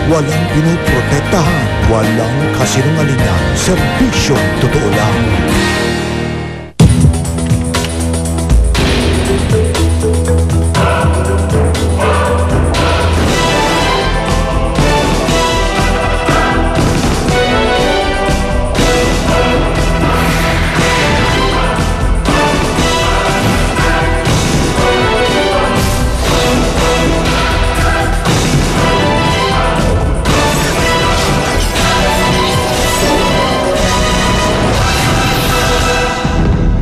Walang pinoprotektahan, walang kasinungalingan, serbisyong totoo lang.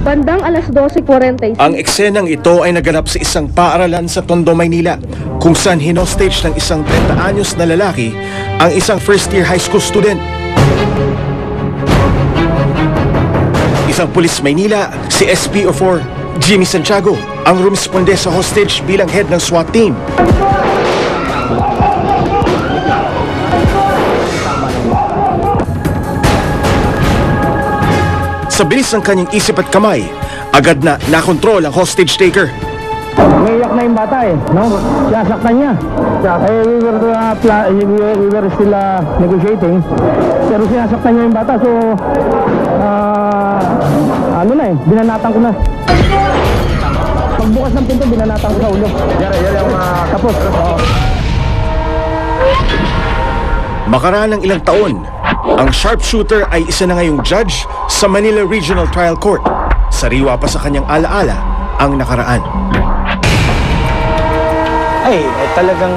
Bandang alas 12:45. Ang eksenang ito ay naganap sa isang paaralan sa Tondo, Maynila, kung saan hinostage ng isang 30 anyos na lalaki ang isang first-year high school student. Isang pulis Maynila, si SPO4 Jimmy Santiago, ang rumisponde sa hostage bilang head ng SWAT team. Sa bilis ng kanyang isip at kamay, agad na nakontrol ang hostage taker. Umiiyak na yung bata no? Sasaktan niya. We were still negotiating. Pero sinasaktan niya yung bata, so binanatan ko na. Pagbukas ng pinto, binanatan ko sa ulo. Tapos, Makaraan ng ilang taon, ang sharpshooter ay isa na ngayong judge sa Manila Regional Trial Court. Sariwa pa sa kanyang alaala ang nakaraan. Talagang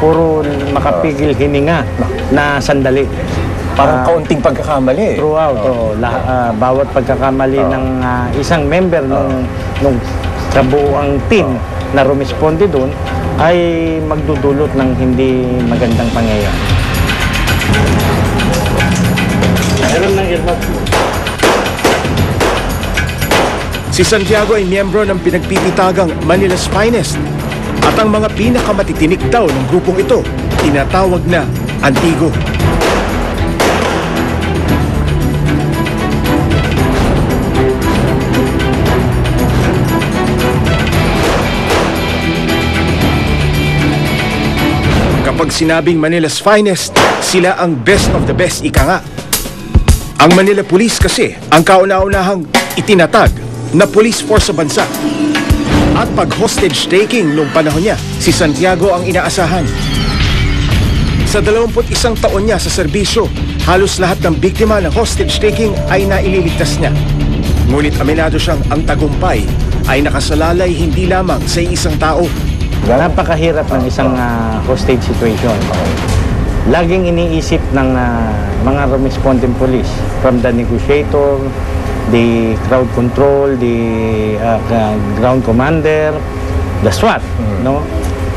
puro makapigil hininga na sandali. Parang kaunting pagkakamali. Throughout, bawat pagkakamali ng isang member nung kabuuang team na rumisponde doon ay magdudulot ng hindi magandang pangyayari. Si Santiago ay miyembro ng pinagpipitagang Manila's Finest at ang mga pinakamatitinik daw ng grupong ito tinatawag na Antigo. Kapag sinabing Manila's Finest, sila ang best of the best, ika nga. Ang Manila Police kasi ang kauna-unahang itinatag na police force sa bansa. At pag hostage taking nung panahon niya, si Santiago ang inaasahan. Sa 21 taon niya sa serbisyo, halos lahat ng biktima ng hostage taking ay naililigtas niya. Ngunit aminado siyang ang tagumpay ay nakasalalay hindi lamang sa isang tao. Napakahirap ng isang hostage situation. Laging iniisip ng mga responding police, from the negotiator, the crowd control, the ground commander, the SWAT, no?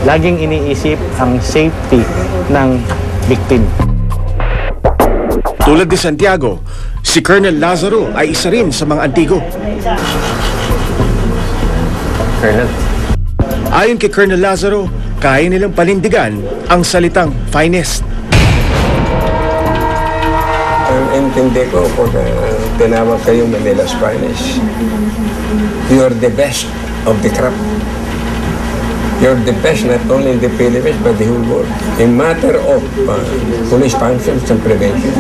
Laging iniisip ang safety ng victim. Tulad ni Santiago, si Colonel Lazaro ay isa rin sa mga Antigo. Colonel? Ayon kay Colonel Lazaro, kaya nilang panindigan ang salitang finest. Ang intindi ko pag tinawag kayo Manila's Finest, you're the best of the crop. You're the best not only in the Philippines but the whole world. In matter of police functions and prevention.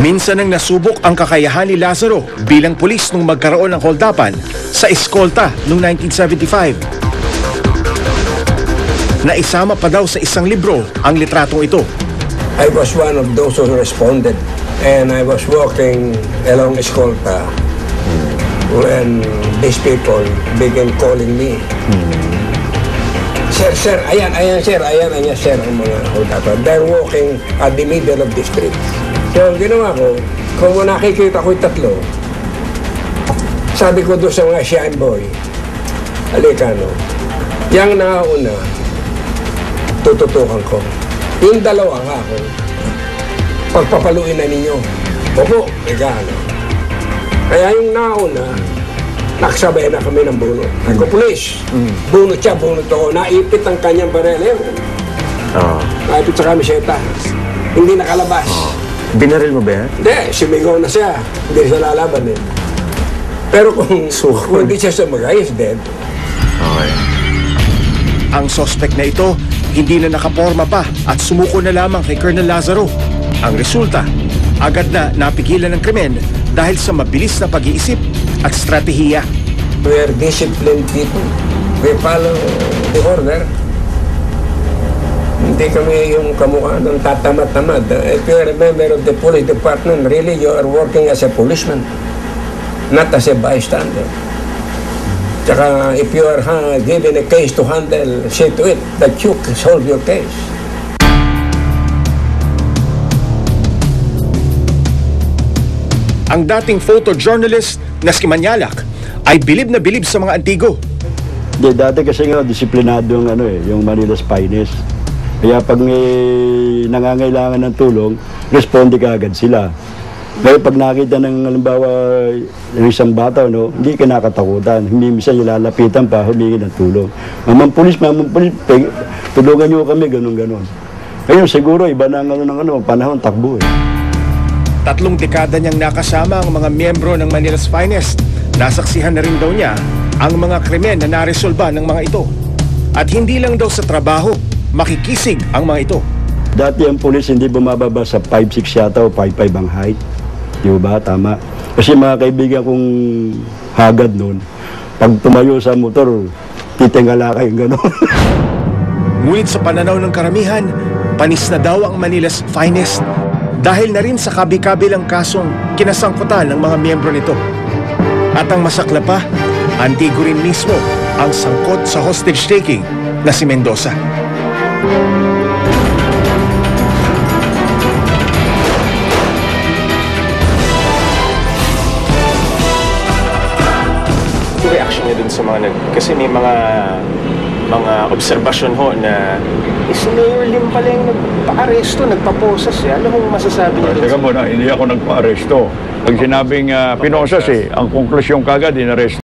Minsan nang nasubok ang kakayahan ni Lazaro bilang pulis nung magkaroon ng holdapan sa eskolta noong 1975. Naisama pa daw sa isang libro ang litratong ito. I was one of those who responded and I was walking along eskolta when these people began calling me. Sir, ayan, sir, ang mga holdapan. They're walking at the middle of the street. So, ginawa ko, kung nakikita ko yung tatlo, sabi ko doon sa mga shine boy, halika no, yung nauna, tututukan ko. Yung dalawa nga ako, pagpapaluin na ninyo. Opo, ano. Kaya yung nauna, nakasabay na kami ng bunot. Ako, pulis, bunot siya, bunot ako. Naipit ang kanyang barel. Naipit sa kamiseta. Hindi nakalabas. Binaril mo ba yan? Hindi, sumigaw na siya. Hindi siya lalaban Pero kung hindi siya sumagay, is dead. Okay. Ang suspect na ito, hindi na nakaporma pa at sumuko na lamang kay Colonel Lazaro. Ang resulta, agad na napigilan ng krimen dahil sa mabilis na pag-iisip at stratehiya. We are disciplined people. We follow the order. Hindi kami yung kamukha ng tatamad-tamad. If you are a member of the police department, really you are working as a policeman, not as a bystander. Tsaka if you are given a case to handle, see to it that you solve your case. Ang dating photojournalist na si Manyalak ay bilib na bilib sa mga antigo. Di, dati kasi nga disiplinado yung yung Manila's Finest. Kaya pag may nangangailangan ng tulong, responde kaagad sila. Ngayon pag nakita ng halimbawa ng isang bata, hindi ka nakatakutan. Hindi minsan ilalapitan pa, humingi ng tulong. Mamang pulis, tulungan niyo kami, ganun-ganon. Ngayon siguro iba na ng panahon, takbo eh. 3 dekada niyang nakasama ang mga miyembro ng Manila's Finest. Nasaksihan na rin daw niya ang mga krimen na naresolba ng mga ito. At hindi lang daw sa trabaho, makikisig ang mga ito. Dati ang pulis hindi bumababa sa 5'6" yata o 5'5" ang height. Di ba? Tama. Kasi mga kaibigan kong hagad noon, pag tumayo sa motor, titingala kayong gano'n. Ngunit sa pananaw ng karamihan, panis na daw ang Manila's Finest dahil na rin sa kabi-kabilang kasong kinasangkutan ng mga miyembro nito. At ang masakla pa, antigo rin mismo ang sangkot sa hostage-taking na si Mendoza. Yung reaction niya dun sa mga kasi may mga obserbasyon ho na si Mayor Lim pala yung nagpa-aresto, nagpa-posas eh. Ano mong masasabi niya dun? Teka muna, hindi ako nagpa-aresto. Pag sinabing pinosas ang konklusyon kagad, inaresto